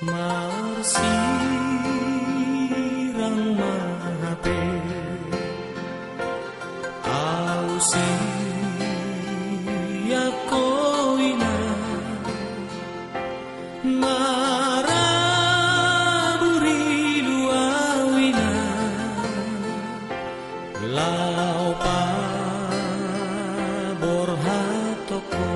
Marsirang mahape ausia koina maraburi luawina laupa borhatoko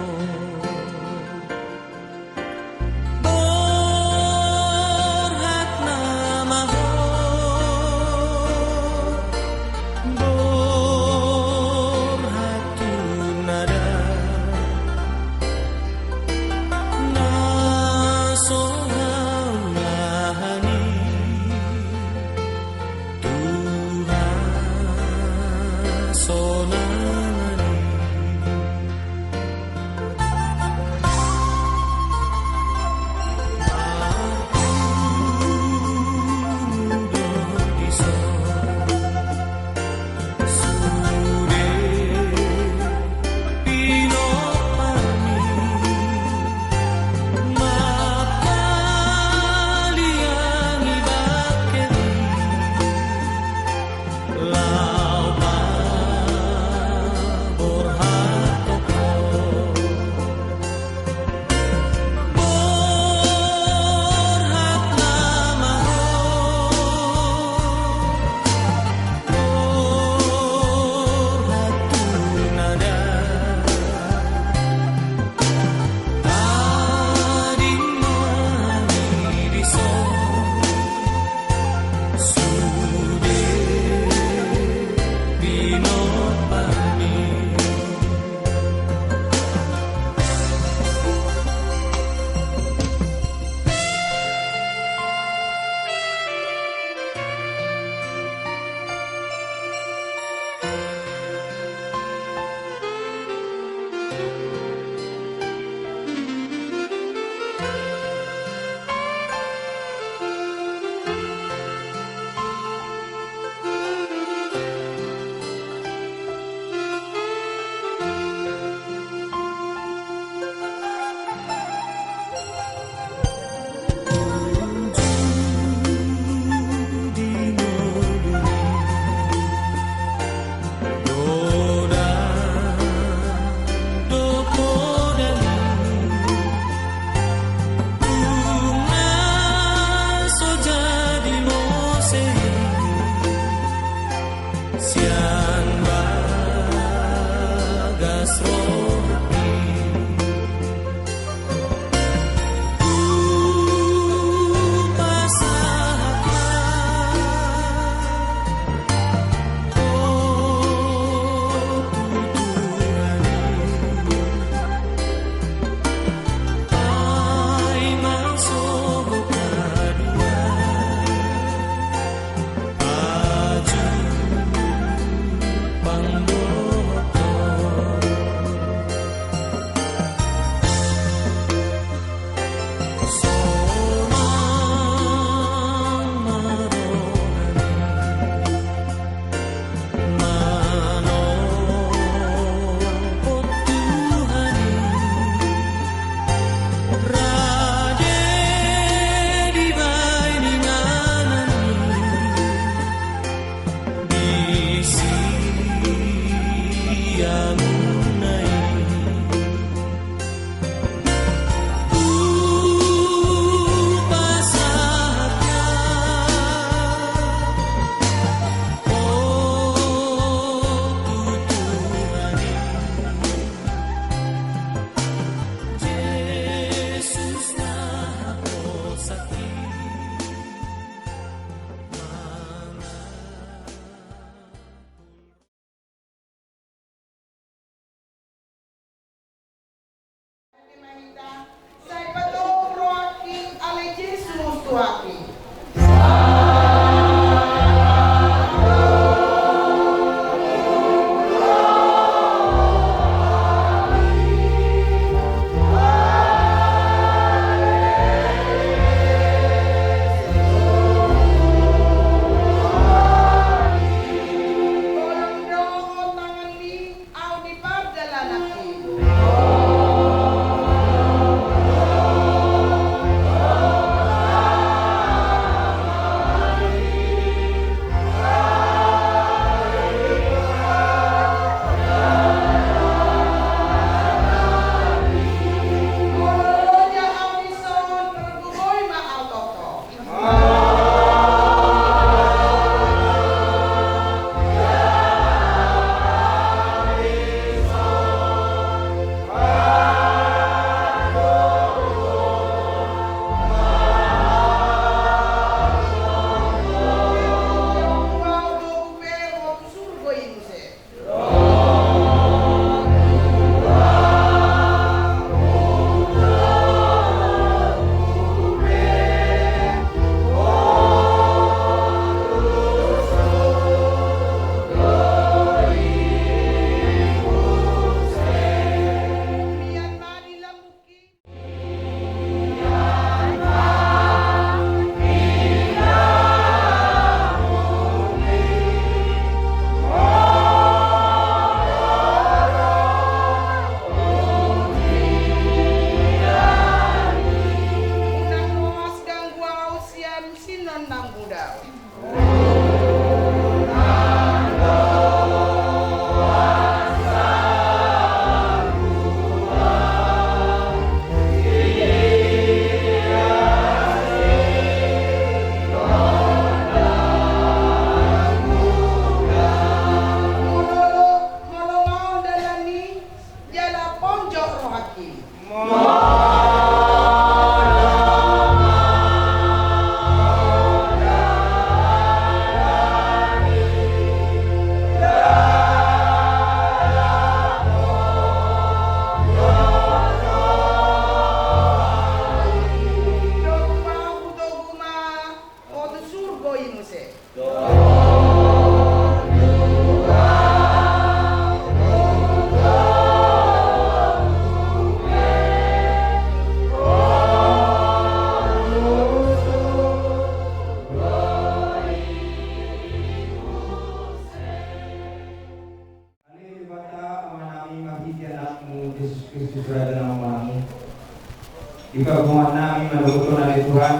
Ikaguman namin manugutunan ni Tuhan.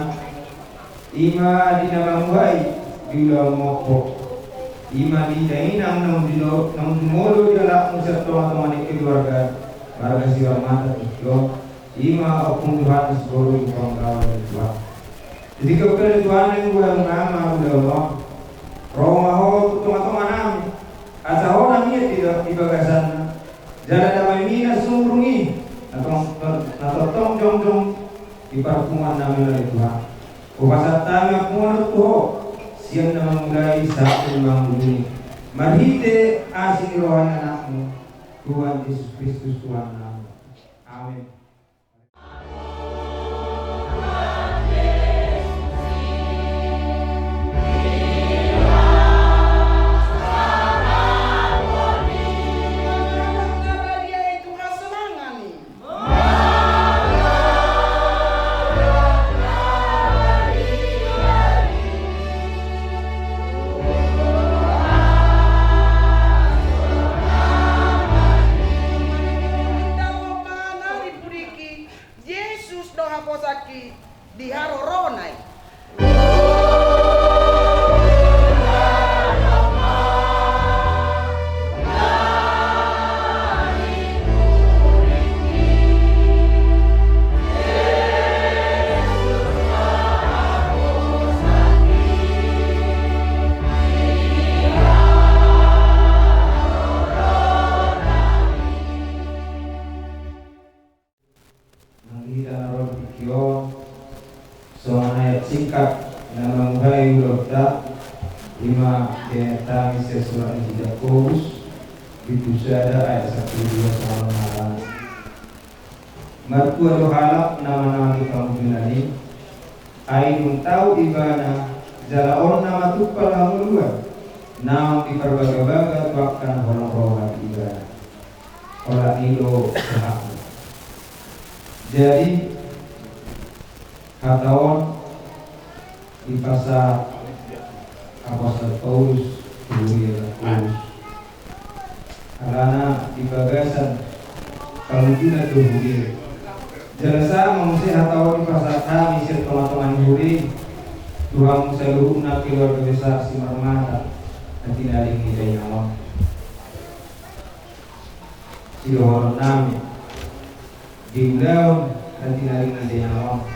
Ima di namamuhay bilang moko. Ima di dainang nang dumolo di alak mo sa teman-teman ni keluarga. Marga siwa mata ito. Ima akong Tuhan siguro yung pangkawan ni Tuhan. Jadi kepada Tuhan yang buhay mama udah mo. Roma ho teman-teman namin. Asa ho namin tidak di bagasan. Jalan damai mina sumurungi. Natotong jong di perhubungan namin oleh Tuhan. Upasat kami menurut Tuhan siang naman mulai saat memang dunia. Marhite asin rohan anakmu Tuhan Yesus Kristus Tuhan namin. Amin. Di haroronay. Singkat nama muhai urota 5 ayat misal surah Yakobus itu ada ayat 1-2 sama malam. Mertua dohalap nama-nama kita mungkinani aidun tahu ibana jala orang nama tupal hamuluan nama diperbaga-baga tuakan orang-orang ibana olah ilo sehak. Jadi katawan di pasar Apostol Paulus Paulus karena di bagasan kalau tidak berhubir jelasa mengusir atau di pasar kami sir teman-teman huri Tuhan seluruh nak keluarga besar si marmata nanti dari kita nyawa si orang nami di daun nanti dari kita nyawa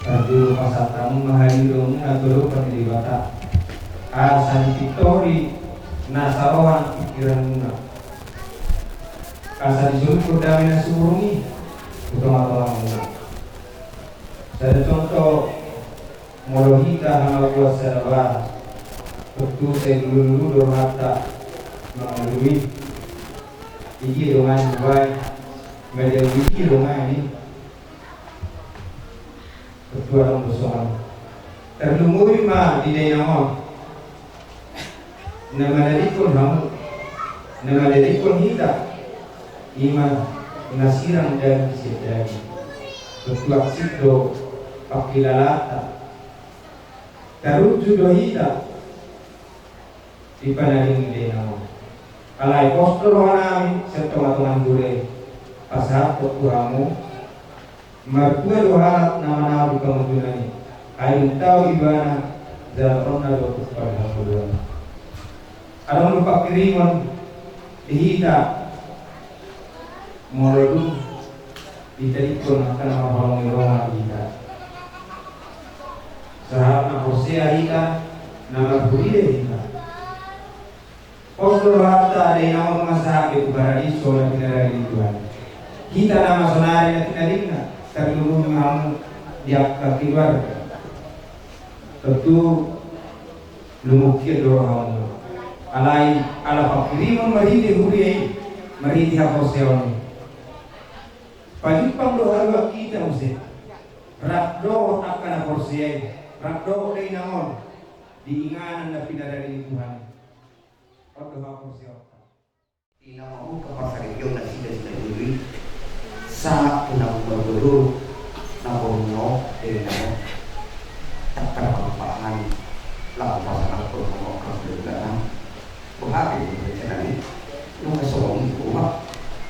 Kadu pasal tamu mahalirong naguro panilibata Kasan Victory nasarohan pikiran muna Kasan disulur dami na sumurungi Utama-tama muna Sada contoh Molohita hanga buat sa labar Waktu saya dulu-dulu dormata Mengalui Iji dongan buay Medel wiki dongan ini Ketua orang bersoal terlumuri ma di dalam nama dari pun kamu nama dari pun kita iman nasiran dan sedari ketua sido pakilalata teruju dohita di panaling di dalam alai postur wanami serta teman gure pasal ketuamu Mertua dohalat nama-nama di kemudian ayun tahu ibana dalam doa pada haluan. Ada lupa kiriman dihita morodu diterikun akan orang Roma kita. Sahabat Hosea kita nama Bude kita. Postur harta ada yang nama masahabat paradiso yang tidak ada di Tuhan. Kita nama sonari na tinalingna, tapi lumumi hamu diak keluarga. Tentu lumukir doa hamu. Alai ala pakirimun maridi huri, maridi hakoseoni. Pagipang doa doa kita mesti. Rakdo akan akorsiai, rakdo kay namon. Diinganan na pinadali ni Tuhan. Pagkawa korsiai. Inamu kapasarigyo na sila dulu sa pinagbagulo na bunyo na takarapangan lapasan ako ng mga kabilaan buhati mo rin siya yung kasawang kuha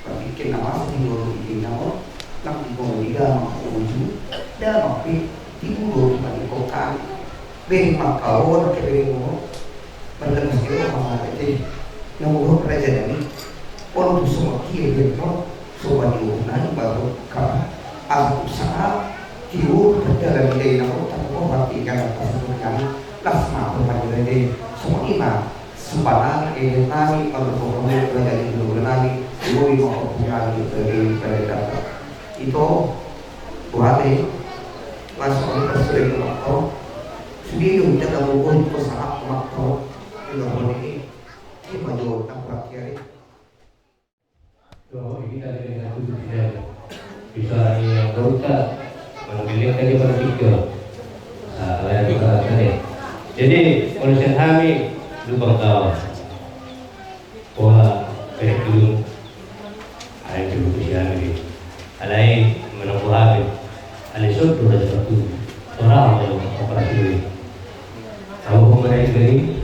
pagkikin na mas tinuro ikin ako lang ibong liga mga ujo dahil mapit tinuro manikokan being makawon kaya mo paglamas kayo mga kapatid namuhot na dyan orang tu semua kiri no sobat diunan baru ka aku usaha kiu dalam ide nak tak mau hati kan pasal lasma berpanjang semua ima subana nami kalau orang belajar dulu nami dulu mau punya dari pada itu buatnya langsung tersering waktu sendiri kita kamu pun pesawat waktu itu boleh ini maju tak berakhir. So, kita dengan satu tidak bisa yang berusaha mengambil tadi berpikir lain juga tadi. Jadi urusan kami lubang tahu bahwa kerja dulu ada dulu usia ini, alai menunggu habis, alai sudah ada satu orang yang operasi ini. Tahu pemerintah ini,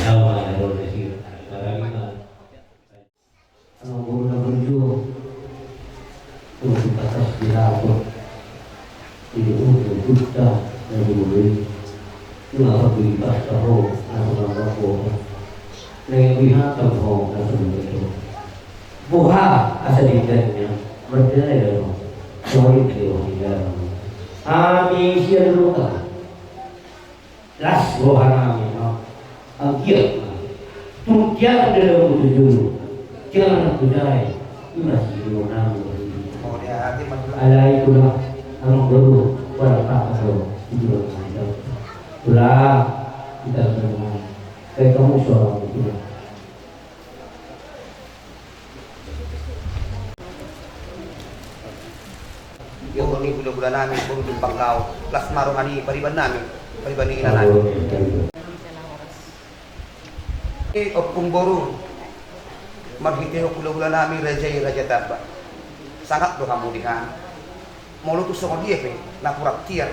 tahu mana yang operasi. Ang guru na berjuang untuk atas dilakukan ini untuk kita dan diberi mengapa beribadah roh nasional roh lebih tahu nasional itu buha asal dinanya berdaya roh soal itu tidak kami siapa luka las roh kami agiat tujuan dalam tujuan jangan budaya ini masih diorang alai itulah ang baru pada pasal itu itulah kita semua kayak kamu seorang itu yung ni bulan namin puro yung panglaw plus maruhani pariban namin pariban ina namin kung boro maghitiro kula-kula namin Raja Tarba sangat do kamudihan mulu tu sama dia na purap tiar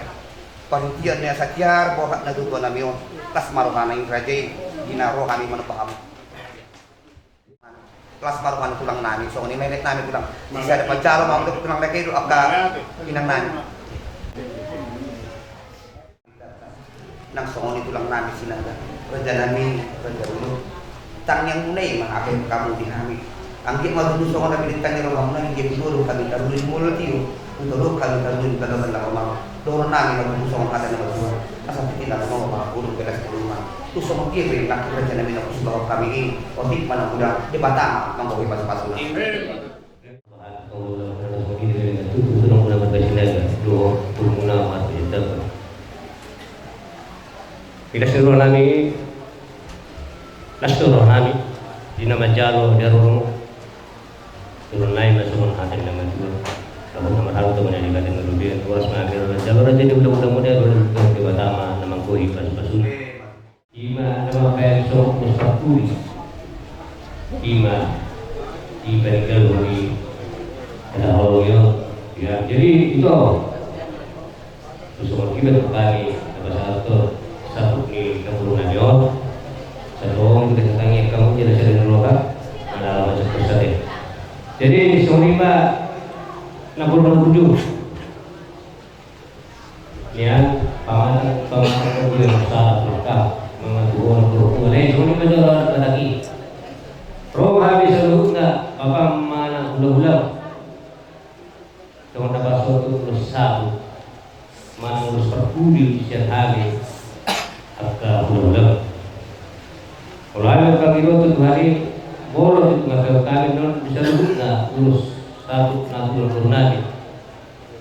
panutian niya sa tiar bohat na dutua namin tas maruhana yung Raja ginaro kami manupaham plus maruhana tulang namin so ni menet namin tulang bisa ada pancalo mau untuk tulang laki itu apa inang namin nang songoni tulang namin sinaga Raja namin Raja dulu tang yang munay makakin kamu dinami ang di madulus ako na pinitang ni Romo na hindi pinuro kami tarulin mula tiyo untuk kami tarulin kalaman lang ako doon namin madulus ako kada na madulus asa pitin lang ako makapulong kaya sa kulungan tuso magkiri nakita dyan namin ako subaw kami o di pa na mula di ba tama manggawi pa sa pasulan Bila suruh nami Nasturo nami di nama jalo darul turun lain nasuhun hati nama dulu kalau nama halu tu menjadi kata nurubin waras mengambil jalo raja di budak-budak muda dulu ke batama nama koi pas-pasul ima nama kayak sok mustaquli ima di pengalui ada halo ya jadi itu semua kita kembali pada satu ni keburunan yo satu kita tanya kamu tidak sering meroka ada macam tersebut. Jadi di Sonima 67 ya paman kemudian usaha berkah mengatur orang lain Sonima jalan lagi. Roh habis dulu enggak apa mana udah cuma dapat suatu usaha mana urus perkudi di siang hari agak udah kalau ada kami itu hari boleh itu nggak kami non bisa dulu nggak lulus satu natul kurnabi.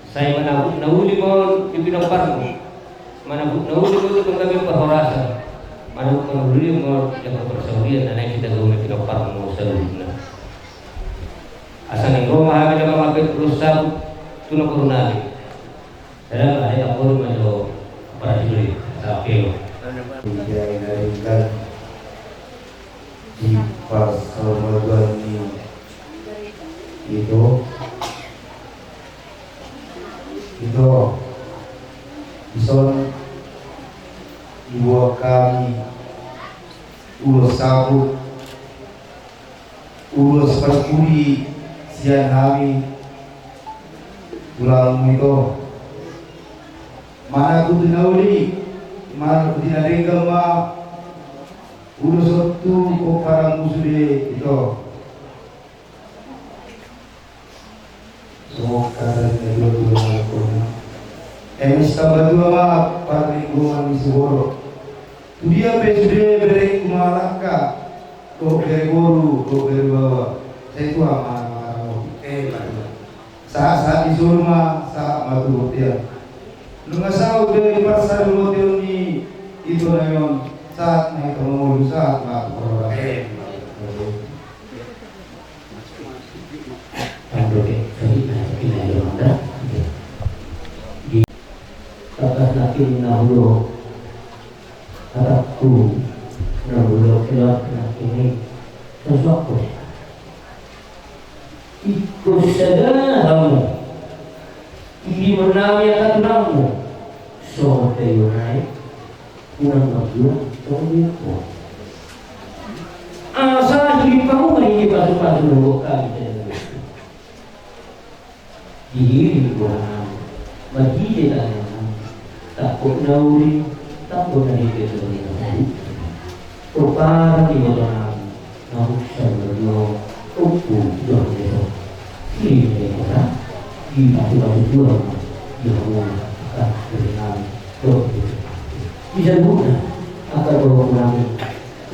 Saya menabuk nauli mau di pinoparmu, menabuk nauli mau di penggabi perhorasan, menabuk nauli mau jaga persaurian dan kita gome pinoparmu seluruhnya. Asal yang goma kami dapat mampir berusaha tuna kurnabi. Dalam ayat Al-Qur'an menjawab para juri sakil. Dijadikan di pasal Madani itu ison dua kali ulos sabut ulos perkuri siang hari ulang itu mana aku dinauli mana aku dinarenggal ma ulos waktu kok parang musuh itu semua karena dua aku emis tambah dua ma para lingkungan di Siboro tu dia besude bereng kumalaka kok begoru kok berbawa saya itu aman saat disuruh mah saat matu hotel lu nggak tahu dari pasar hotel ni itu nayon saat naik kamu saat matu orang Kata nakin nahulu harapku nahulu keluar nakin sesuatu ikut sedahmu ini menami akan namu so teyunai kurang berdua tolong asal hidup kamu ini pasu-pasu nunggu kami diri kurang bagi dia takut nauri takut dari kesulitan upah di orang namun sebelum upu dua besok ini mereka di batu-batu dua yang akan dengan dua bisa guna akan bawa pulang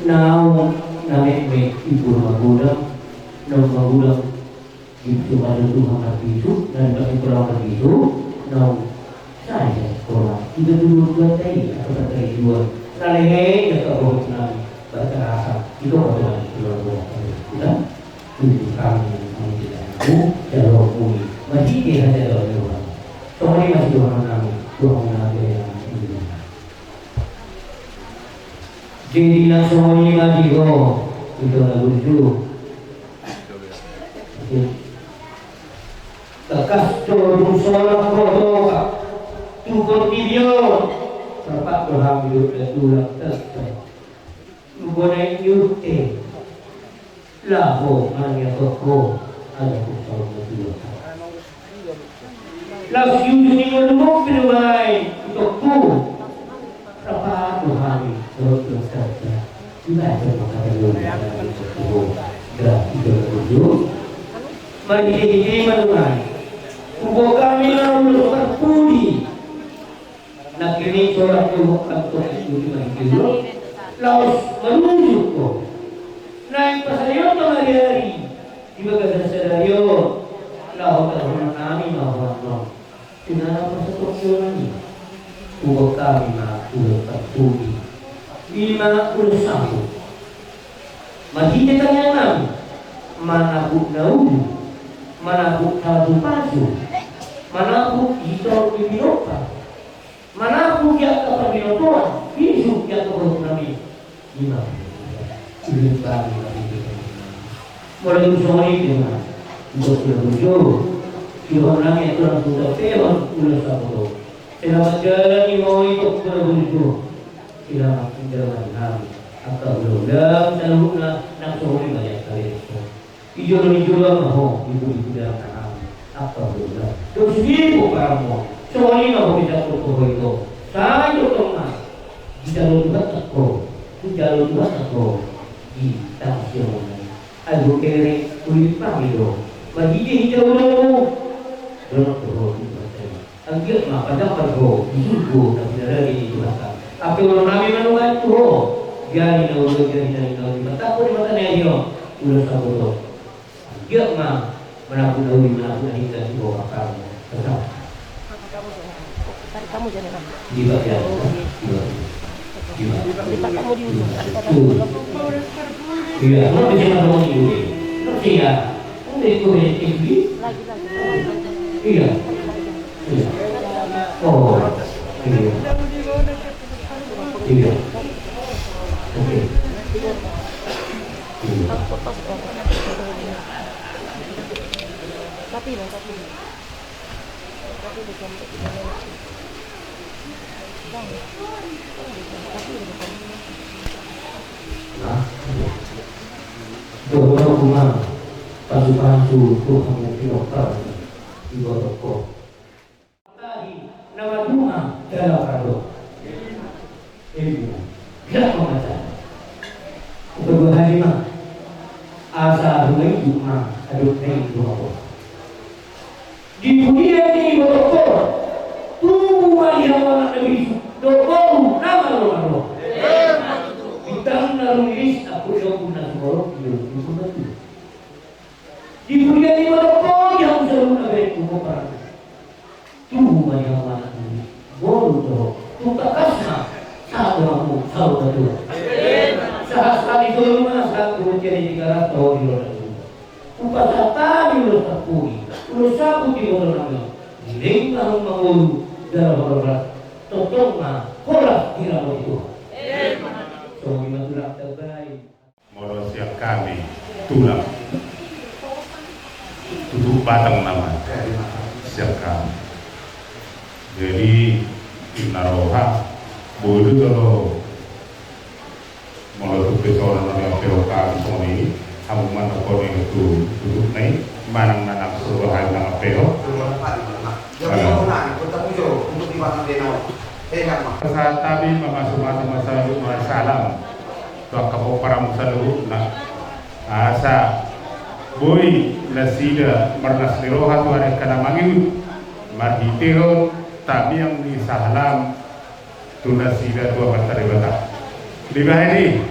namun namek ibu rumah gudang nama gudang itu ada Tuhan lagi itu dan bagi pulang lagi itu namun saya sekolah itu dua tadi atau tadi dua nalih ya kalau nabi baca rasa itu adalah dua kita itu kami tidak aku jalur bumi masih dia ada dua soalnya masih dua nabi yang ini jadi langsung ini lagi itu lagu itu tekas dorong sholat kodoka tukar video tempat berhamil dan tulang terkait boleh yute lahu hanya toko ada kusau berdua lalu yudi menunggu pilih toko tempat berhamil terus terkait tidak ada makanan yang toko dah tiga tujuh mari ini menunggu Ubo kami lalu berpudi nak kini sholat tuh kantor itu kilo lalu menuju ko naik pasayo to hari di bagian sadayo lalu tahun kami mau tinara pasok ini ubo kami na ulo berpudi lima ulo satu mahita yang enam mana bu naulu mana bu satu pasu mana bu hito ibiloka mana bu dia kapabinotoan bisu dia kapabinotoan lima sulit kami mulai usahai dengan untuk berujung Tuhan langit Tuhan sudah tewan ulas sabdo selamat jalan mau itu berujung selamat jalan kami akan berulang selalu nak sohori banyak kali ijo maho ibu dalam kami apa berulang terus ibu kamu sohori maho bisa berkohoi itu saya tengah di jalur buat aku di tangsiun aduh kere kulit panggido bagi dia hijau dulu dorong turun agak mah pada pergo disuruh tapi ada di belakang tapi orang nabi menunggu itu jadi nabi mata aku di mata dia udah sabut agak mah Menakut dawi menakut hingga di bawah kamu. Tetap. Tarik kamu jangan. Di bagian. Lipat kamu di ujung. Iya, lo bisa ngomong di ujung. Ngerti ya? Udah itu tinggi. Lagi. Iya. Iya. Oh. Iya. Iya. Oke. Tapi. Doa rumah pandu Tuhan yang pinokar di bawah nama Tuhan dalam kado. Ini tidak membaca. Untuk hari mah asa mulai Tuhan aduk naik dua. Di dunia ini bawah tubuh yang mana lebih doa nama Allah. Bintang naruis aku yang guna seorang itu betul. Di dunia ini mana yang selalu nabi tubuh perang. Tubuh yang mana ini bodoh. Tuka kasna sahabatmu selalu betul. Sahas itu mana saat berjadi negara tahu di luar itu. Tuka sata di luar terpuri. Luar sabu di luar nabi. Lengkang mengulu dalam orang totongna kolah kira itu. Moro siap kami tulang tutup batang nama siap kami. Jadi inaroha bodoh kalau moro tutup orang yang perokan semua ini kamu mana kau ini tutup naik manang nanam suruh hal nama pero. Untuk di batang denau. Saat tabi memasuk masalah tuak kapo para musalu na asa boy nasida marnas liroha tu ada kana mangin marhitero tabi yang di sahlam tu nasida tu batari bata libah ini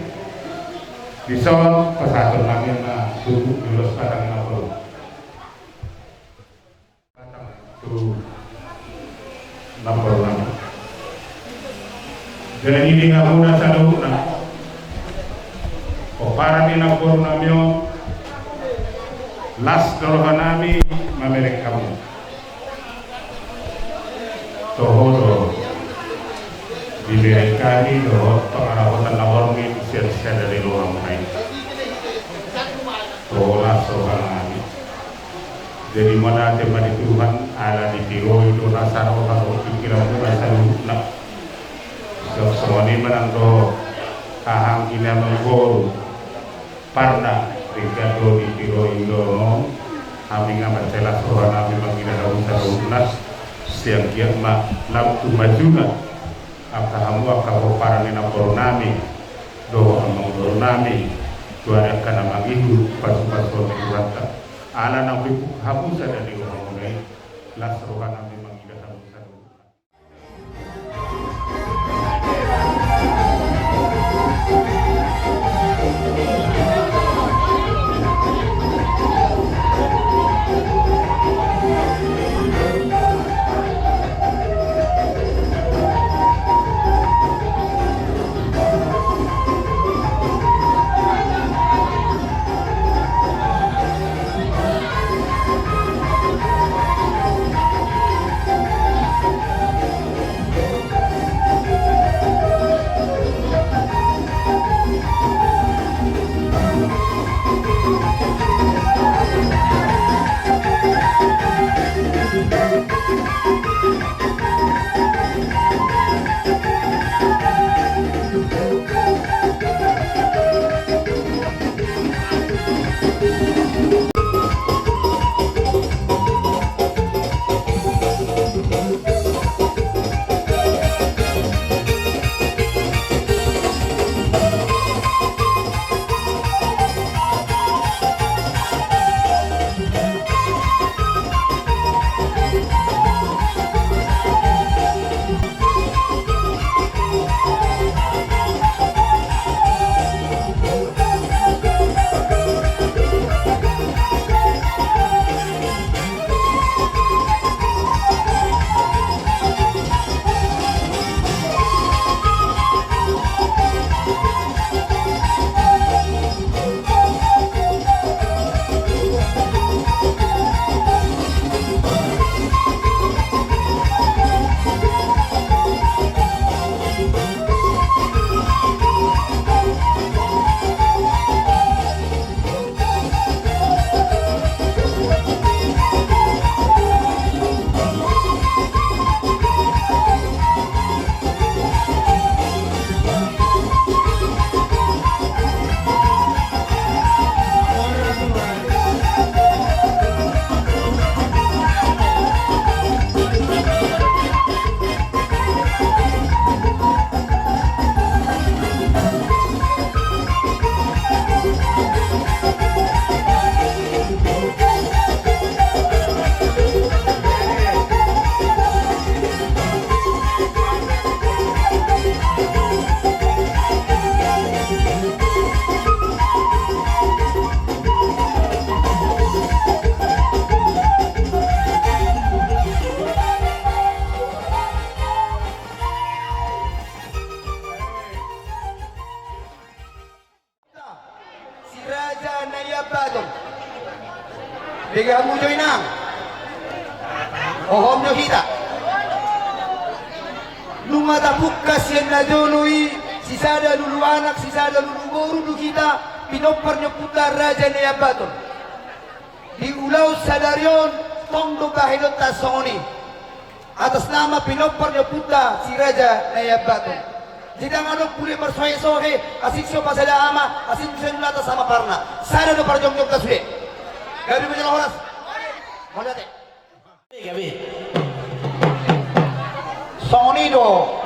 dison pasatur mangin na tubuh julos padang ngapur tu lapor nama. Jadi ini ngapuna salu na para nina por namyo las dorohanami mamerek kamu tohodo bilerai kami doh pengarahotan lawarmin siar-siar dari luar mai toholas dorohanami jadi mana tema di Tuhan ala di tiro itu rasa kalau pikiran rasa nak semua ini menang doh kahang ina menggol parna rigado di tiro indono kami ngamat celah soal nabi mangina daun siang kiamat lampu majuna akahamu akaho paranina koronami do amang koronami tuara kana magihu pasu-pasu kuranta ala nabi hamu sada di rumah mulai las rohana nabi mangina daun Ohom nyo kita. Lumatapuk kasihan na joloi, sisada lulu anak, sisada lulu guru kita, pinopar nyo putar Raja Nayabaton. Di Ulaw Sadarion, Tondo Kahilot Tasoni. Atas nama pinopar nyo puta si Raja Nayabaton. Sidang anong puli marsohe-sohe, asin siyo pasada ama, asin siyo nulata sama parna. Sana no parjong-jong ka suhe. Gabi mo dyan oras. Mula natin. Gabi. Sonido,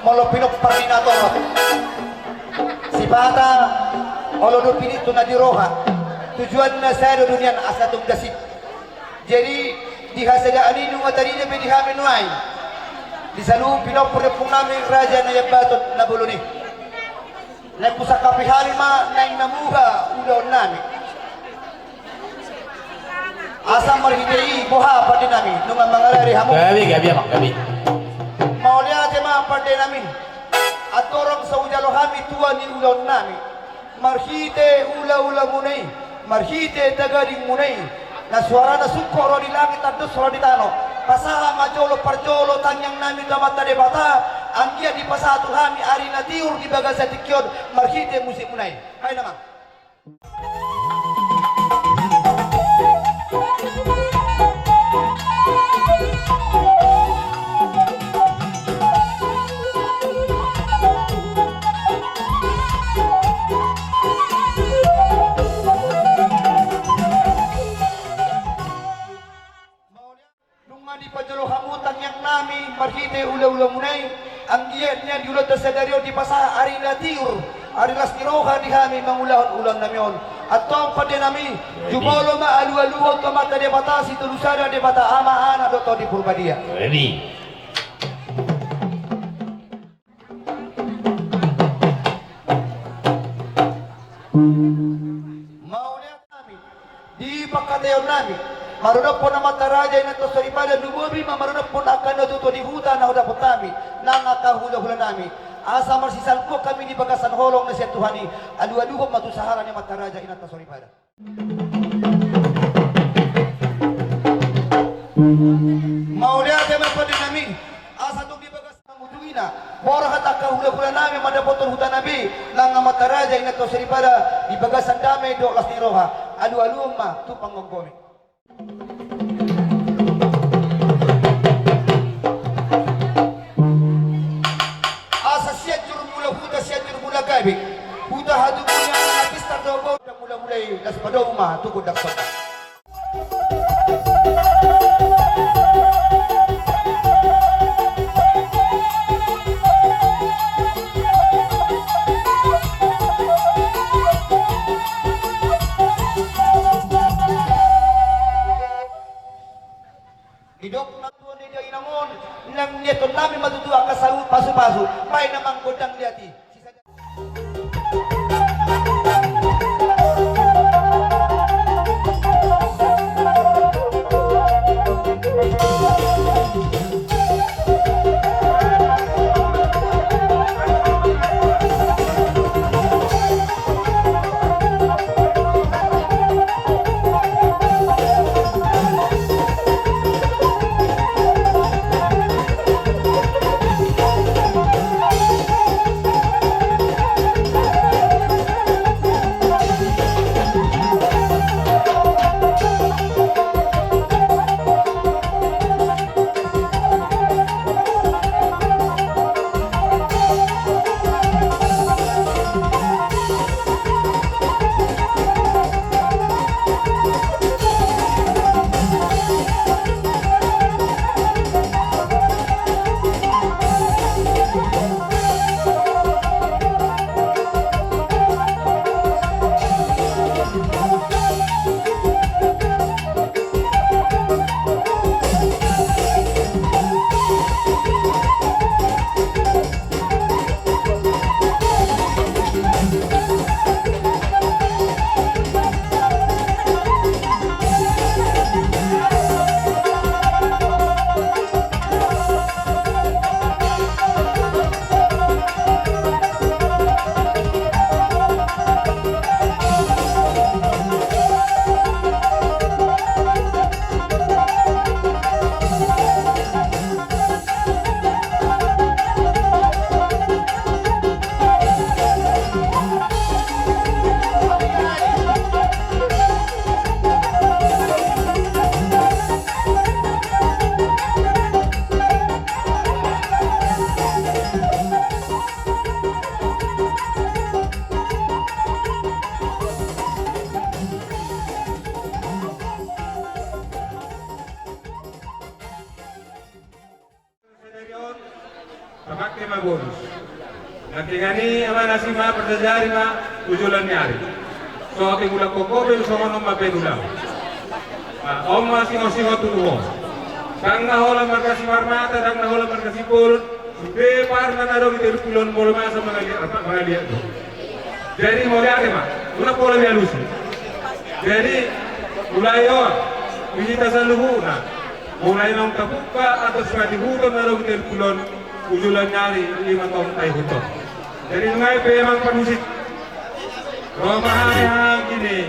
molo pinopar ni nato. Si Bata, olo do pinito na di roha. Tujuan na sa dunia na asatong dasit. Jadi, dihasadaan nino at tarina pedihamin nuay. Di salu pinopor pong namin Raja Nayabaton na buluni. Nagpusa kapihali ma nang namuha udaw namin. Asam marhidei buha pati namin nung ang mga lari hamon. Gabi amak gabi. Maulia te ma pati namin. At torong sa ujalo hami tuwa ni udaw namin. Marhite ula-ula munay. Marhite tagaring munay. Na suara na sukoro di langit at suara di tano. Pasaha majolo parjolo tangyang namin damata de bata anggia di pasato kami ari na tiur di bagasa tikyod marhite musik munay. Hay naman. Di pajolo hamutan yang nami marhite ula-ula munay ang giyan diulot sa dario di pasa ari latiur ari las tiroha di kami mangulahon ulang namion at tong pade nami jumolo ma alu-aluhon to mata de bata si tulusada de bata ama ana do to di purbadia. Ready. Maulihat nami di pakatayon nami marunok po na mataraja na to sa ipada lububi marunok po na akan natuto di huta na udapot nami nangakahula-hula nami asa marsisal po kami di bagasan holong na siya Tuhani alu-aluhong matusaharan ni mataraja ina to sa ipada. Maulihat naman po din namin asa itong di bagas na muduina bora katakahula-hula nami madapoton huta nabi nang mataraja ina to sa ipada di bagasan dami do las ni roha alu-aluhong ma tupang ngonggomi. Asa siya mula huta siya mula gabi huta hadu punya nakis tardobo mula-mulai las padoma tukod daksa. Hidop na tuwan ni Jai Namon nang neto namin matutuwa ka sa pasu-pasu may namang godang liati. Kapag bonus. Nanti gani ama nasi ma perdajari ma ujulan nyari. So ati gula koko bel so ono ma pedula. Om masih ngosingo tuwo. Kang na hola markasi marmata dang na hola markasi purut. Be par na naro gitu kulon molo masa mga lihat. Jadi mau lihat ma. Una pola mi alusi. Jadi mulai on bisita sa luhuna. Mulai nang kabuka atau sudah dihuton naro gitu kulon ujulan nyari 5 tahun tay huton. Jadi ngai pe emang panusit. Romahani hang gini.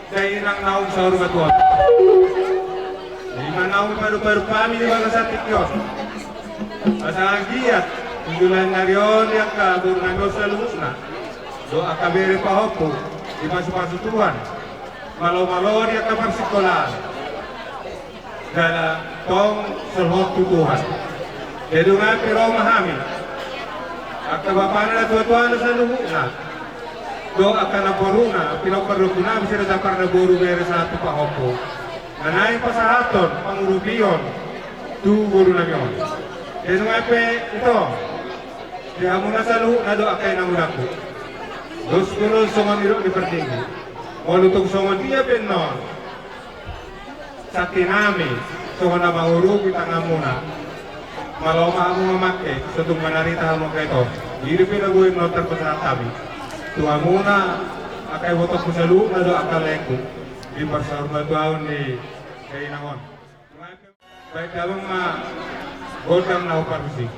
Saya nang naung sahur batuan. Jadi manaung baru-baru kami di bangsa satik yon. Asal giat ujulan nyarion yang ka burungan dosa lumusna. Doa kabere pahopo di masuk Tuhan. Malo-malo dia kapan sekolah. Dalam tong selhot Tuhan. Jadi ngai pe romahami. Akka bapana tua-tua sa lumusna. Do akan naporuna, pinaparukuna bisa dapat na boru bere sa pahopo. Nanay pasahaton, pangurubiyon, tu boru na yon. Jadi ngape ito, di hamuna sa luhu na do akay na mulaku. Dos kuno songon iro di pertinggi. Walutung songon dia penon. Sa tinami, songon na manguru kita ngamuna. Malo maamu mamake, sutung manarita mo kayo. Diri pinaguin notar pasahat kami. Tuhan muna akai botok kusalu na do akal leku di pasar batuan di kainangon. Baik dalam ma godang na uparusik.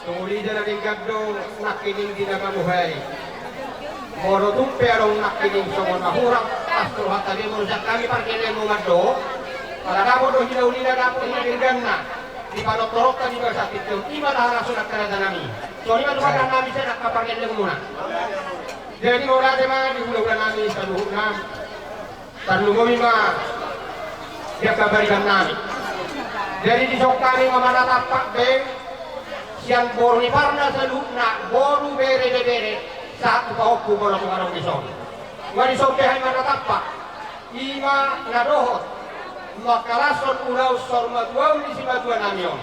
Tumuli na rin gagdo nakining dinagamuhay. Moro tung perong nakining songon mahurang pasto hatali mo sa kami parkinin mo gagdo. Malakabo do hilaw-lila na po hinabirgan na. Di panok-torok ka di ba sa tityong. Ima na harasunat ka na namin. So ima lumagan namin siya nakapagyan lang muna. Jadi mula di mga di hulaw namin sa luhod na. Tarlungoy mga dia kabarikan namin. Jadi di sok kami mamanatapak be siang boru ni parna sa luhod na boru bere sa tukaw ko bola ko araw ni sok. Wali sok hay manatapak. Ima nadohot makalason ulaw sormatuaw ni si matuan namyon.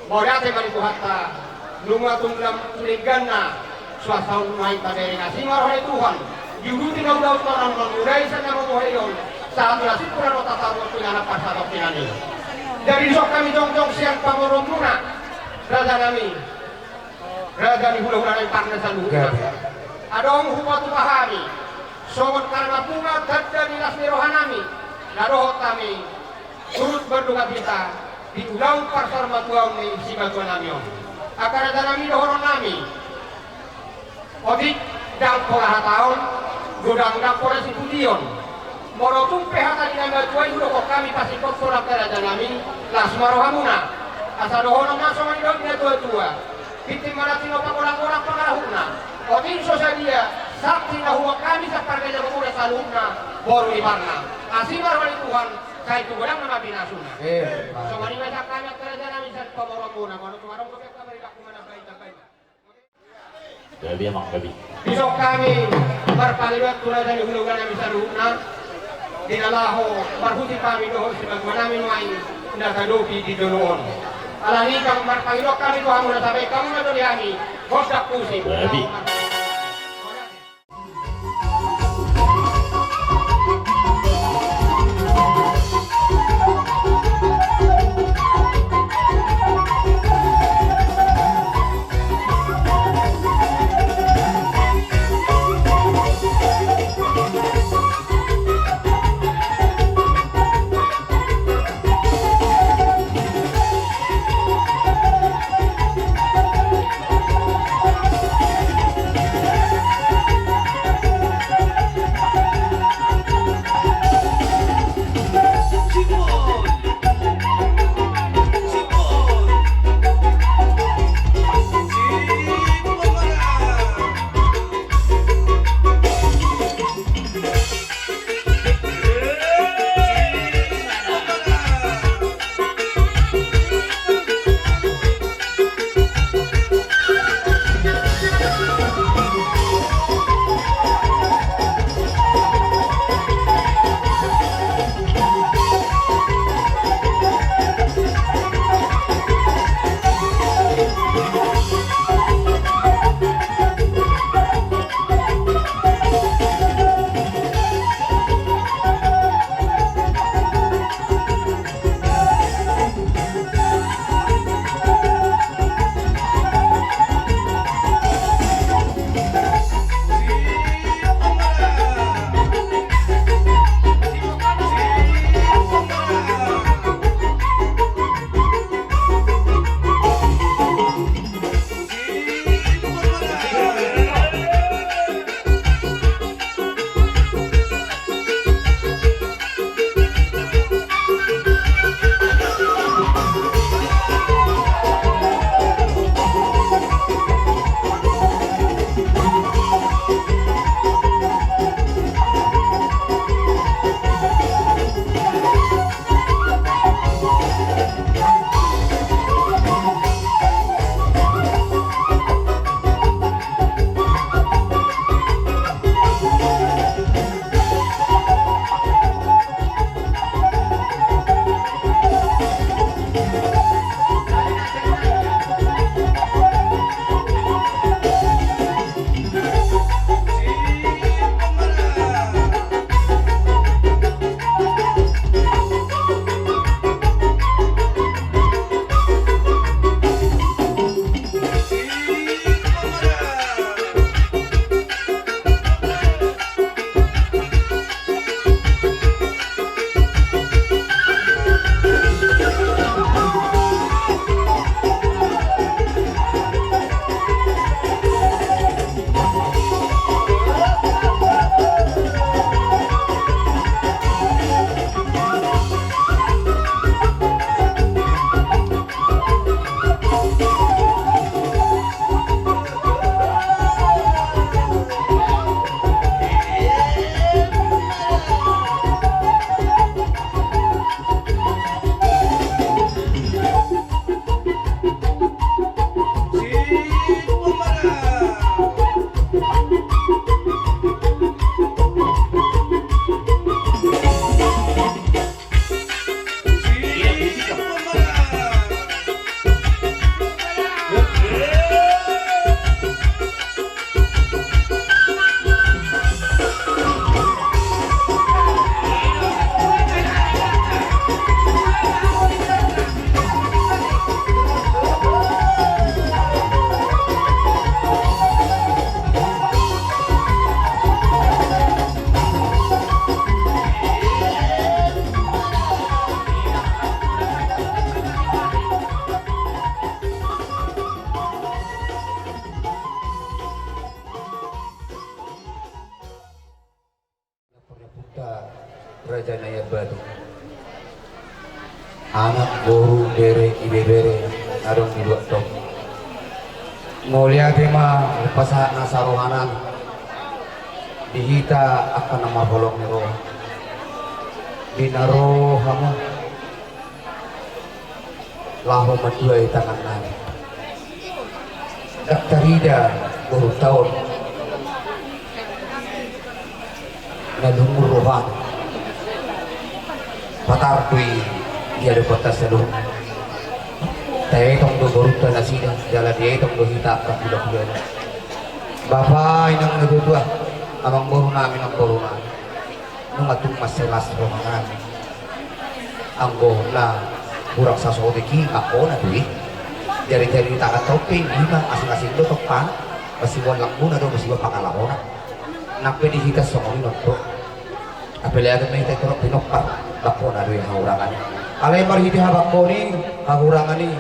Modate manituhatta lumatong tuligan na suasaw may padere nga simar hay Tuhan. Yuguti na ulaw tarang mamuray sa namuhay yon sa ato na sipura no tatarong pinanapas sa ato pinani. Dari sok kami jong siyang pamorong muna. Raja nami. Raja ni hula-hula ng partner sa luhut. Adong hupatu pahami. Songon karena bunga ganda nilas nirohan nami. Narohot kami turut berduka kita di ulang pasar matuang ni si matuan nami. Akan ada nami dohoron nami. Odik dang pola tahun godang dapur si pudion. Morotung pehata di nama tuai udah kok kami pasti kok surat kerajaan nami las marohamuna. Asa dohoron na sama idol dia tua-tua. Kita mana tino pakolang-kolang pangarahuna. Odik sosadia sakti na huwag kami sa pargaya ko muna sa loob na boro ibarna. Asimar wali Tuhan, kahit tugulang na mabinasuna. So manimay sa kami at talaga namin sa pamorong muna. Kung tumarong ko kaya kamari ako manabay-tabay. Gabi amang gabi. Isok kami, marpaliwat tulad na hulugan namin sa loob na dinalaho, marhuti kami doon sa magwa namin may nakalupi dito noon. Alani kang marpaliwat kami Tuhan muna sabay, kamu na doon yani, hosak pusing. Gabi. na yabado. Anak guru bere ibe bere adong di dua tok. Mulia tema lepas nasarohanan dihita akan nama bolong nero. Binaro hamu lahu madua tangan nani. Daktarida guru tahun nalumur rohan patar tui dia ada kota seluruh tayo itong do guru ta nasida jala dia itong do hita ka budak-budak Bapak inang nagdudua amang guru namin ang guru namin nung atong maselas romangan ang guru na burak sa sodeki ako na duwi jari-jari tak topeng lima asing-asing do tokpan masih walang muna do masih pakalahona nape dihita sa mga notro apelagan may tayo pinokpa bako na doon haurangan alay marhiti habak mo ni haurangan ni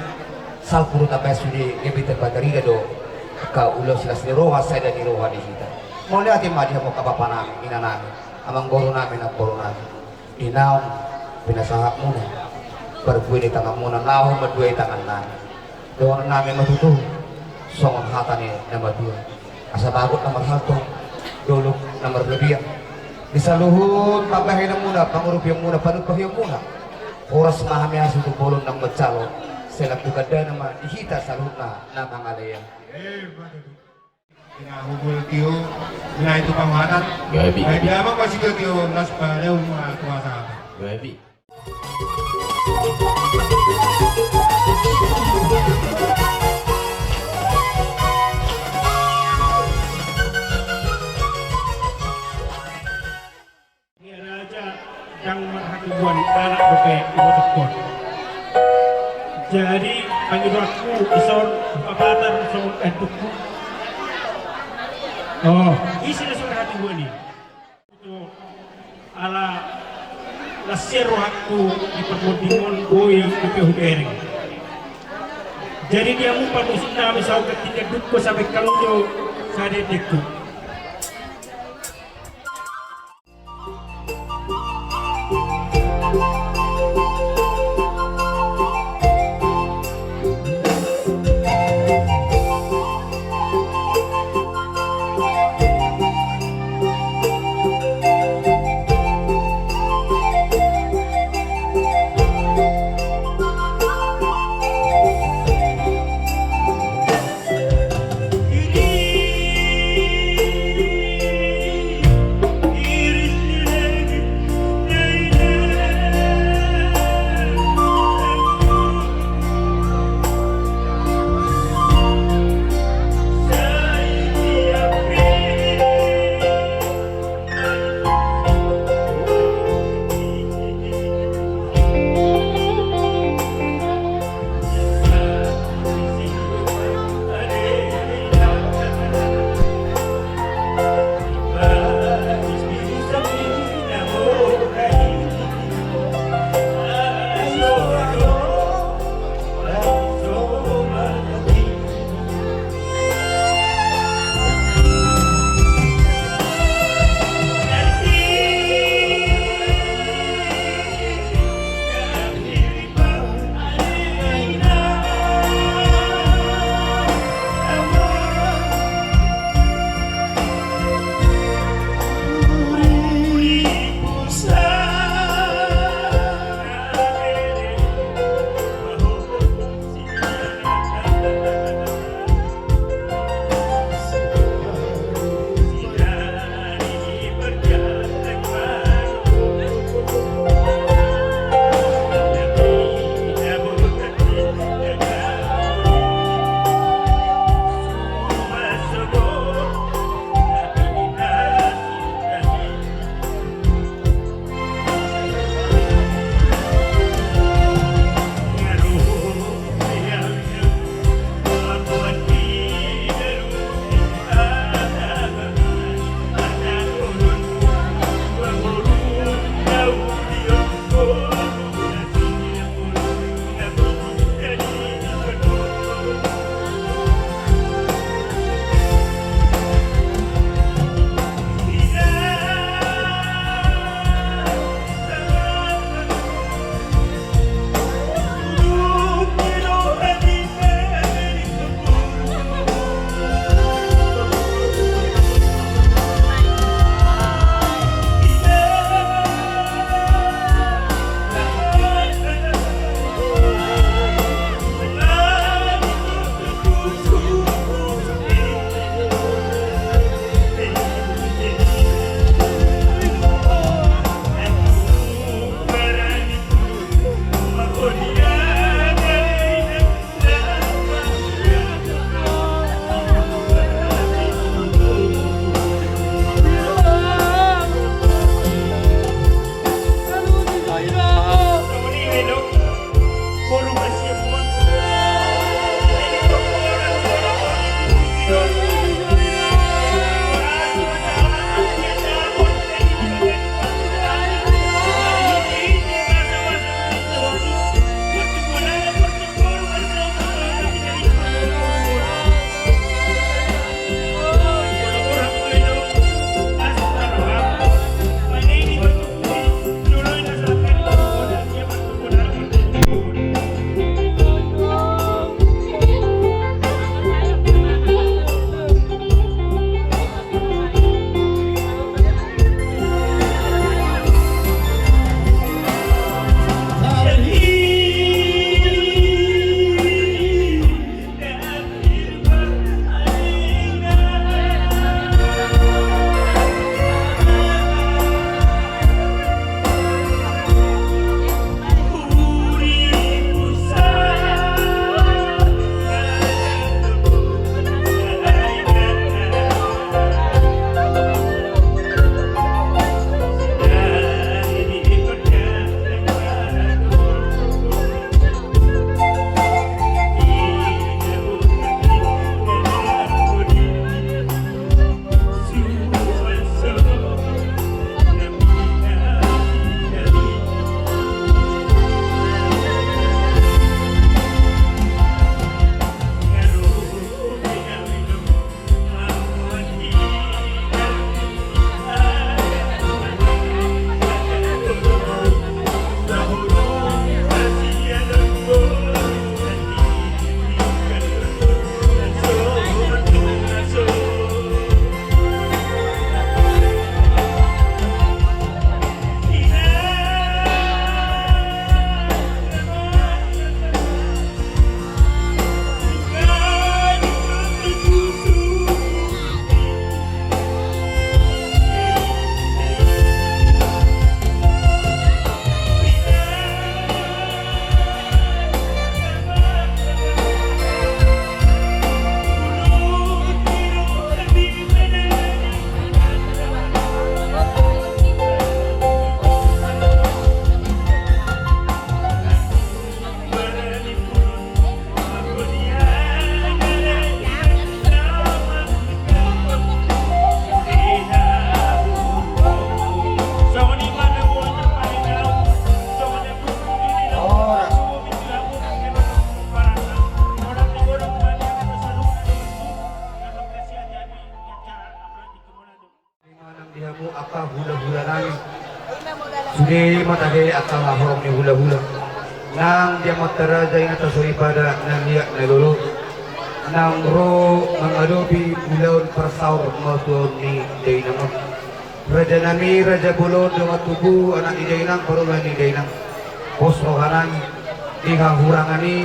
salpuro tapos hindi ngebita baterida do ka ulo sila siniroha sa ida niroha dihita mo ni ating madi mo kapapa namin ina namin amang goro namin ang goro namin inaw pinasahak muna barbuwi ni tangan muna naho maduwi tangan namin doon namin matuto songon hata ni na maduwi asa bagot na marhalto dulog na marlabiya bisa luhut pagkahinang muna pangurupiyang muna panagpahiyang muna oras mahamias untuk bolong ng matsalo sila tugada naman ihita sa luhut na mangalaya Pinahubol tiyo na ito pamahanan Gabi. ay diamang masih tiyo nas padaw mga kuwasa Gabi. yang merhatikan anak bebek ibu tekun. Jadi panggilanku isor apatan isor entukku. Oh, isi nasur hati gue nih. Itu ala lasir waktu di permodingon boy di Pehudering. Jadi dia mumpat musuh nama sau ketika dukku sampai kamu sade dekku. mata ke akal haram ni hula-hula. Nang dia mataraja yang atas pada nang niat na lulu. Nang ro mengadopi bulan persaur matur ni dainang. Raja nami raja bulon dengan tubuh anak dainang parulah ni dainang. Pos rohanan tinggal hurangani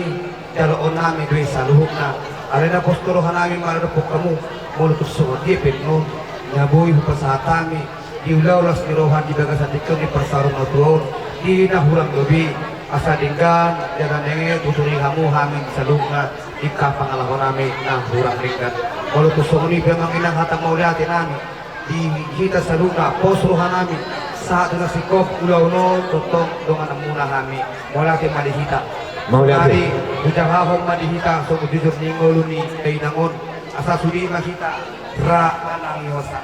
jalon nami dua saluhna. Alena pos rohanami maladapok kamu mulutus sungot dipit no. Naboy hupasatami diulau las nirohan di bagasan dikau di persarung matur di nahurang gabi. Asa dinggan jangan nenge puturi kamu hamil salungna ika pangalaman nami nah hurang dinggan kalau tusong ni memang inang hatang mau lihatin nami di kita salungna posruhan nami saat dengan sikop ulau no totong dengan muna kami mau lihatin madihita mau lihatin ujang hahong madihita so jujur ninggolu ni kainangon asa sudi makita ra manang yosa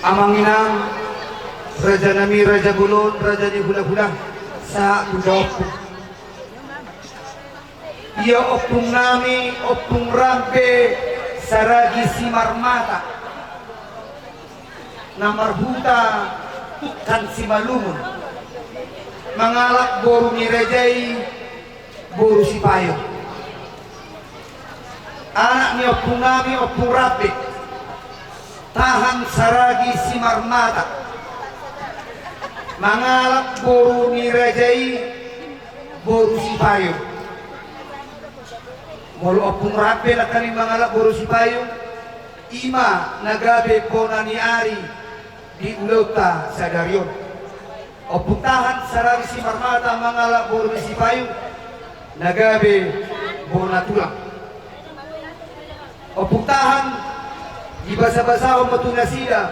amang inang Raja nami raja bulon, raja ni hula-hula sa undop. Ia opung nami, opung rampe, saragi si marmata. Namarhuta, tukan si malumun. Mangalak boru ni rajai, boru si payo. Anak ni opung nami, opung rampe. Tahan saragi si marmata. Mangalak boru ni rajai boru si payung mulu opung rape lah kami mangalak boru si payung ima nagabe bonani ari di ulauta sadarion opung tahan sarari si marmata mangalak boru si payung nagabe bona tulang opung tahan di basa-basa matuna sida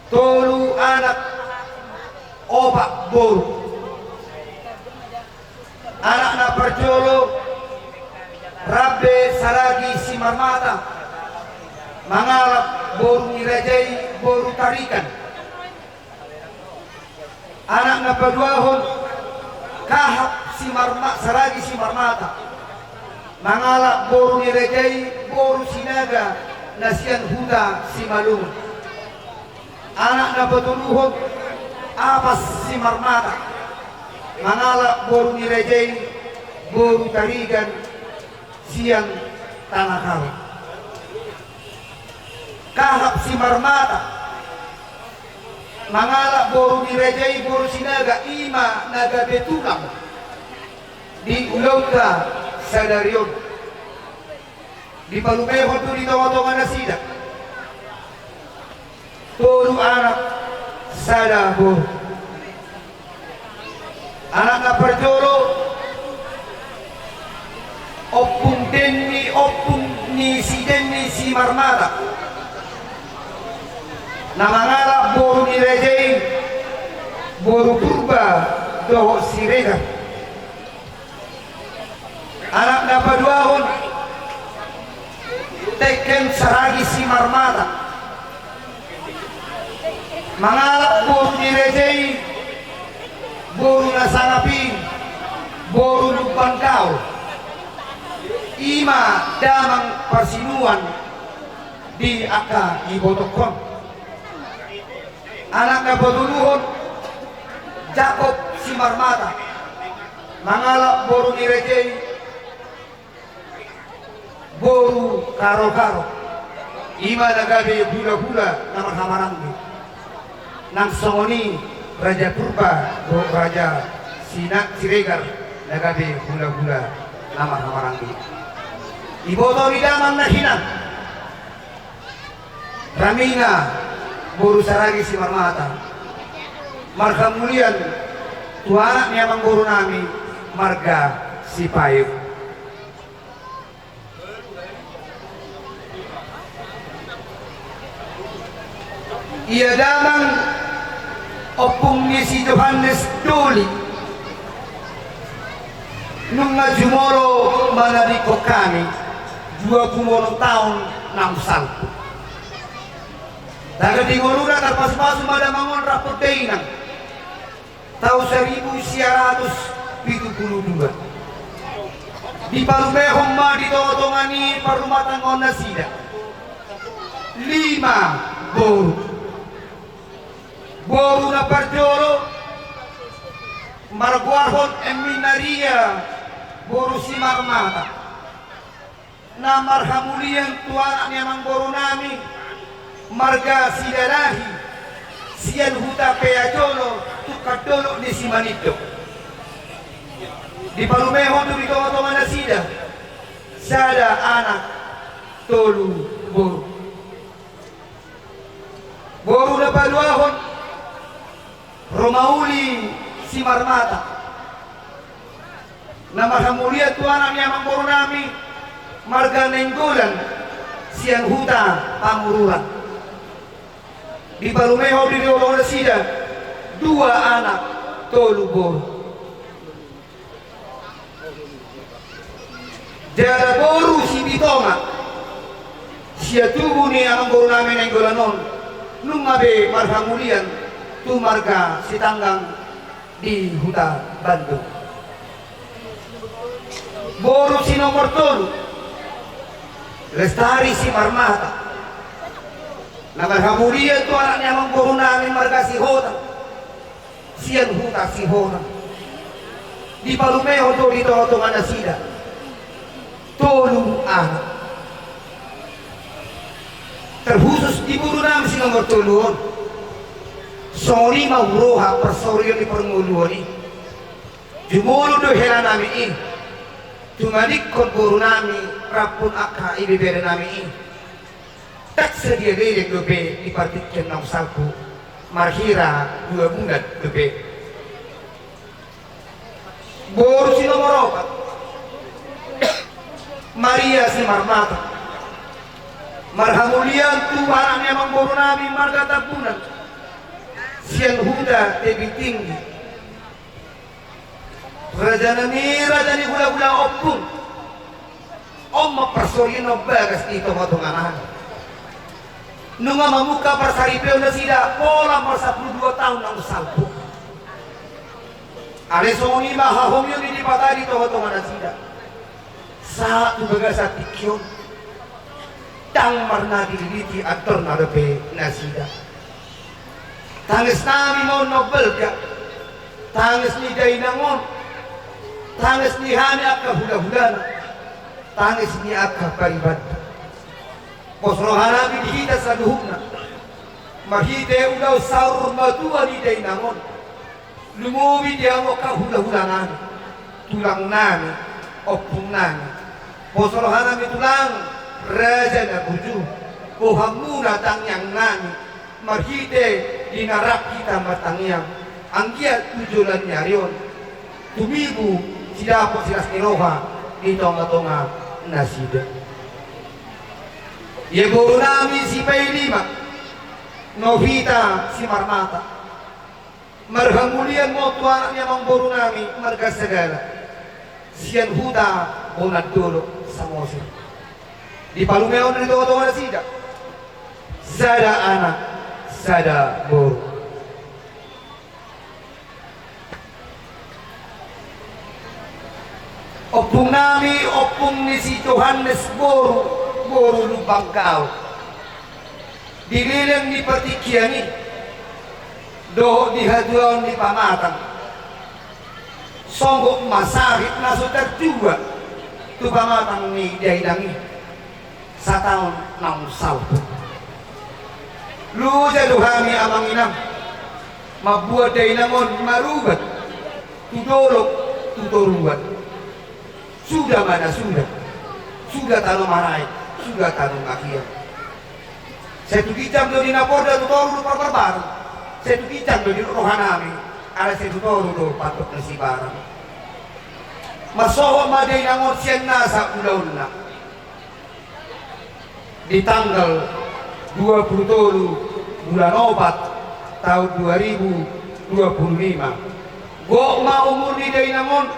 tolu anak obat boru anak na perjolo rabe saragi si marmata mangalap boru nirajai boru tarikan anak na paduahon kahap si marmata saragi si marmata mangalap boru nirajai boru sinaga nasian huda si malung anak na patuluhon apas si marmata mangalak boru nirajai boru tarigan siang tanah kau kahap si marmata mangalak boru nirajai boru sinaga ima naga betulang di ulauta sadarion di palumehon tu di tawa-tawa nasida boru anak sada boru anak na perjoro opung ni si marmata na mangalak boru ni rejai boru purba doho si rega anak na paduahon teken saragi si marmata mangalak boru ni rejai boru nasangapin boru lupan kau ima damang persinuan di aka ibotokon anak na baduluhon Jakob si marmata mangalak boru ni rejai boru karo-karo ima nagabe hula-hula na marhamaranggi nang songoni Raja Purba, Raja Siregar, nagabe hula-hula nama hamaranggi. Iboto di daman na hinang, Ramina, boru saragi si marmata. Marga mulian, tuanak niya mang boru nami, marga si payung. Ia damang opung ni si Johannes Doli nung jumoro manariko kami 20 tahun 6 salpo daga di ngolura tarpas-pasu madamangon rapor deinang tahun 1972 di Palumehong ma di totongani parumatangon na sida 5 boru boru na parjolo marguahon eminaria boru si marmata na marhamulian tuanak ni amang boru nami marga sidarahi sian huta peajolo tukadolo ni si manito di palumehon tu dito mana sida sada anak tolu boru boru na paluahon Romauli si marmata na marhamulia tuanak ni amang boru nami marga nenggolan siang huta pamururan di Balumeho di Riolong Sida dua anak tolu boru jara boru si bitonga sia tubuh ni amang boru nami nenggolan non nungabe marhamulian tu marga si tanggang di huta Bandung boru si nomor tolu Lestari si marmata na marhamulia tu anaknya amang boru nami marga si hota sian huta si hota di Palumeho to dito to manasida tolu anak terkhusus di boru nami si nomor toluon sori mauroha persorion di pernguluoni jumulu do hela nami in tumadik kon boru nami rapun akha ibibere nami ini tak sedia gede dobe dipartikan nang salku marhira 2 bulan dobe boru si nomor 4 Maria si marmata marhamulian Tuhan memang boru nami marga tabunan sian huda tebing tinggi rajani hula-hula opung Oma persorino bagas dito matunganan nunga mamuka persaripeo na sida pola mar 12 tahun ang salpo ale soni mahahomyo ni dipata dito matunganan sida sa tubaga sa tikyon tang marna diliti ator na repe na sida tangis nami mo nobel ka tangis ni dainangon tangis ni hani akka hula-hulana tangis ni akka paribad posrohana bidhita sa duhugna mahite udaw saur matua ni dainangon lumubi dia mo ka hula-hulangan tulang nani opung nani posrohana tulang raja na buju kohamuna tangyang nani mahite dinarap kita matangyang anggia tujulan nyarion tumibu sidapo silas niroha di tonga-tonga nasida ye boru nami si Paylima Novita si marmata marhamulian mo tuanak niya mang boru nami marga segala sian huta bonad dulu sa Mosir di Palumeo na tonga-tonga nasida sada anak sada boru opung nami opung ni si Johannes boru lubang kau dililang ni patikiani do dihaduan ni pamatang songgok masahit na sutar juga tu pamatang ni dahidangi sa taon ng sauto lu jaduhami amang inang mabuat dahinangon marugat tudolok tudorugat sudah mana sudah tanah marai sudah tanah makia saya tu kijam do di Napolda tu toru do barang saya tu kijam do di rohanami ala saya tu toru do patok nasi barang masoho madai nangon siang nasa ulauna di tanggal 27 bulan Obat tahun 2025 gok ma umur di dai nangon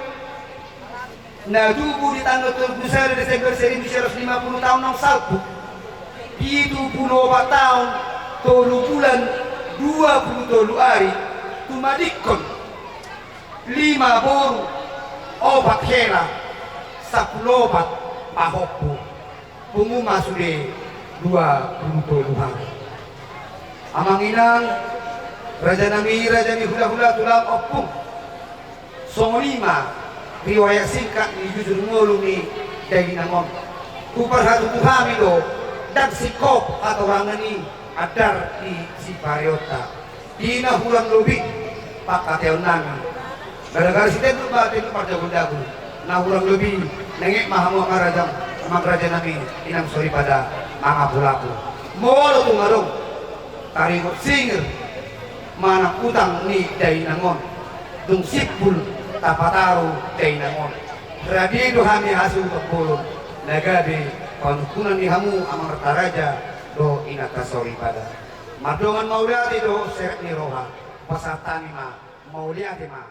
na dubu di tanggal 31 Desember 1950 tahun ng salpo di 24 tahun 3 bulan 23 hari tumadikon 5 boru obat hela 10 obat pahopo punguma sude 23 hari amang inang Raja nami hula-hula tulang opung. Songonima riwayat singkat ni jujur ngulu ni dari namon. Kupar hatu tuhami do dan sikop atau orang ini adar di si Pariota. Dina hulang lebih pakateonan. Gara-gara si tentu batin parjago-jago. Nah hulang lebih nengek mahamu raja raja nami inam sorry pada mga pulaku. Molo tungarong taringot singer mana utang ni dari nangon. Dung sipul tapataru dari nangon. Radio hami hasil pembulun. Nagabi panukunan ni hamu amang raja do inata sorry pada. Madongan mauliati do seret ni roha pasatani ma mauliati ma